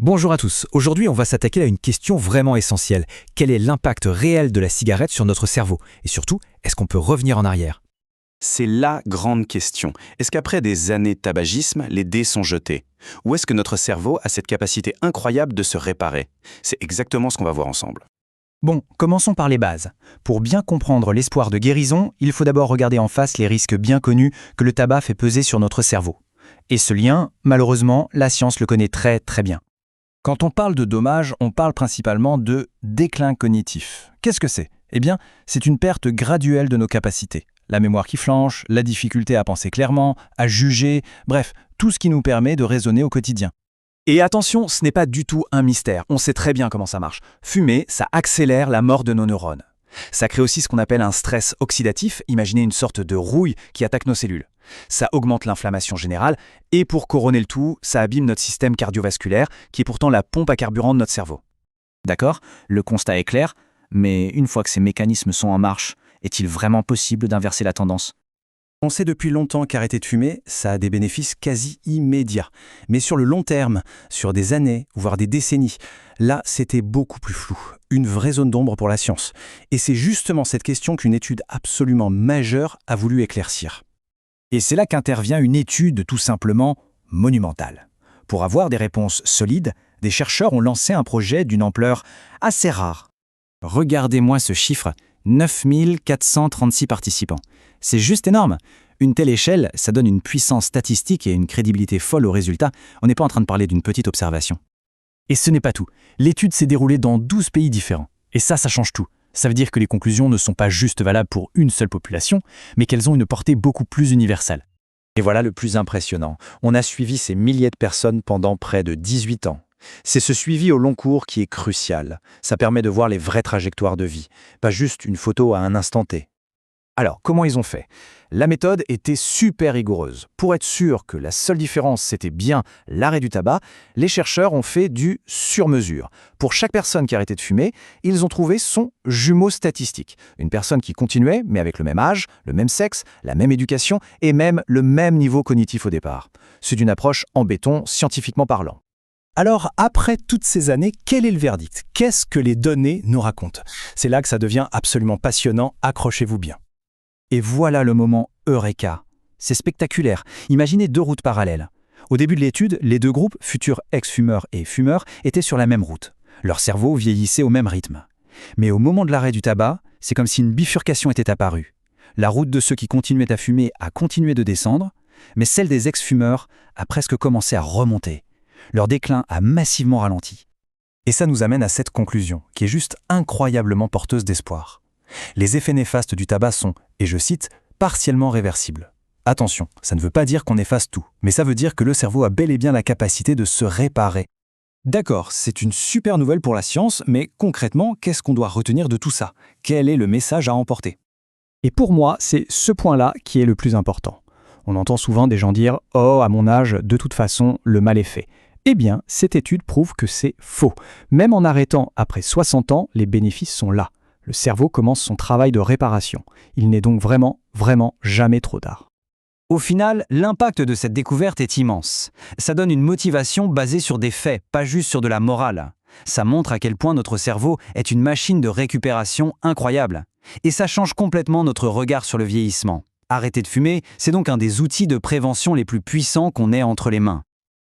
Bonjour à tous, aujourd'hui on va s'attaquer à une question vraiment essentielle. Quel est l'impact réel de la cigarette sur notre cerveau? Et surtout, est-ce qu'on peut revenir en arrière? C'est la grande question. Est-ce qu'après des années de tabagisme, les dés sont jetés? Ou est-ce que notre cerveau a cette capacité incroyable de se réparer? C'est exactement ce qu'on va voir ensemble. Bon, commençons par les bases. Pour bien comprendre l'espoir de guérison, il faut d'abord regarder en face les risques bien connus que le tabac fait peser sur notre cerveau. Et ce lien, malheureusement, la science le connaît très bien. Quand on parle de dommages, on parle principalement de déclin cognitif. Qu'est-ce que c'est? Eh bien, c'est une perte graduelle de nos capacités. La mémoire qui flanche, la difficulté à penser clairement, à juger, bref, tout ce qui nous permet de raisonner au quotidien. Et attention, ce n'est pas du tout un mystère, on sait très bien comment ça marche. Fumer, ça accélère la mort de nos neurones. Ça crée aussi ce qu'on appelle un stress oxydatif, imaginez une sorte de rouille qui attaque nos cellules. Ça augmente l'inflammation générale, et pour couronner le tout, ça abîme notre système cardiovasculaire, qui est pourtant la pompe à carburant de notre cerveau. D'accord, le constat est clair, mais une fois que ces mécanismes sont en marche, est-il vraiment possible d'inverser la tendance? On sait depuis longtemps qu'arrêter de fumer, ça a des bénéfices quasi immédiats. Mais sur le long terme, sur des années, voire des décennies, là, c'était beaucoup plus flou. Une vraie zone d'ombre pour la science. Et c'est justement cette question qu'une étude absolument majeure a voulu éclaircir. Et c'est là qu'intervient une étude tout simplement monumentale. Pour avoir des réponses solides, des chercheurs ont lancé un projet d'une ampleur assez rare. Regardez-moi ce chiffre, 9436 participants. C'est juste énorme. Une telle échelle, ça donne une puissance statistique et une crédibilité folle aux résultats. On n'est pas en train de parler d'une petite observation. Et ce n'est pas tout. L'étude s'est déroulée dans 12 pays différents. Et ça change tout. Ça veut dire que les conclusions ne sont pas juste valables pour une seule population, mais qu'elles ont une portée beaucoup plus universelle. Et voilà le plus impressionnant. On a suivi ces milliers de personnes pendant près de 18 ans. C'est ce suivi au long cours qui est crucial. Ça permet de voir les vraies trajectoires de vie, pas juste une photo à un instant T. Alors, comment ils ont fait? La méthode était super rigoureuse. Pour être sûr que la seule différence, c'était bien l'arrêt du tabac, les chercheurs ont fait du sur-mesure. Pour chaque personne qui arrêtait de fumer, ils ont trouvé son jumeau statistique. Une personne qui continuait, mais avec le même âge, le même sexe, la même éducation et même le même niveau cognitif au départ. C'est une approche en béton, scientifiquement parlant. Alors, après toutes ces années, quel est le verdict? Qu'est-ce que les données nous racontent? C'est là que ça devient absolument passionnant, accrochez-vous bien. Et voilà le moment Eureka. C'est spectaculaire. Imaginez deux routes parallèles. Au début de l'étude, les deux groupes, futurs ex-fumeurs et fumeurs, étaient sur la même route. Leur cerveau vieillissait au même rythme. Mais au moment de l'arrêt du tabac, c'est comme si une bifurcation était apparue. La route de ceux qui continuaient à fumer a continué de descendre, mais celle des ex-fumeurs a presque commencé à remonter. Leur déclin a massivement ralenti. Et ça nous amène à cette conclusion, qui est juste incroyablement porteuse d'espoir. Les effets néfastes du tabac sont, et je cite, partiellement réversibles. Attention, ça ne veut pas dire qu'on efface tout, mais ça veut dire que le cerveau a bel et bien la capacité de se réparer. D'accord, c'est une super nouvelle pour la science, mais concrètement, qu'est-ce qu'on doit retenir de tout ça? Quel est le message à emporter? Et pour moi, c'est ce point-là qui est le plus important. On entend souvent des gens dire « Oh, à mon âge, de toute façon, le mal est fait ». Eh bien, cette étude prouve que c'est faux. Même en arrêtant après 60 ans, les bénéfices sont là. Le cerveau commence son travail de réparation. Il n'est donc vraiment jamais trop tard. Au final, l'impact de cette découverte est immense. Ça donne une motivation basée sur des faits, pas juste sur de la morale. Ça montre à quel point notre cerveau est une machine de récupération incroyable. Et ça change complètement notre regard sur le vieillissement. Arrêter de fumer, c'est donc un des outils de prévention les plus puissants qu'on ait entre les mains.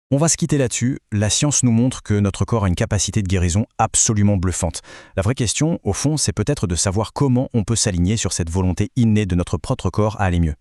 On va se quitter là-dessus. La science nous montre que notre corps a une capacité de guérison absolument bluffante. La vraie question, au fond, c'est peut-être de savoir comment on peut s'aligner sur cette volonté innée de notre propre corps à aller mieux.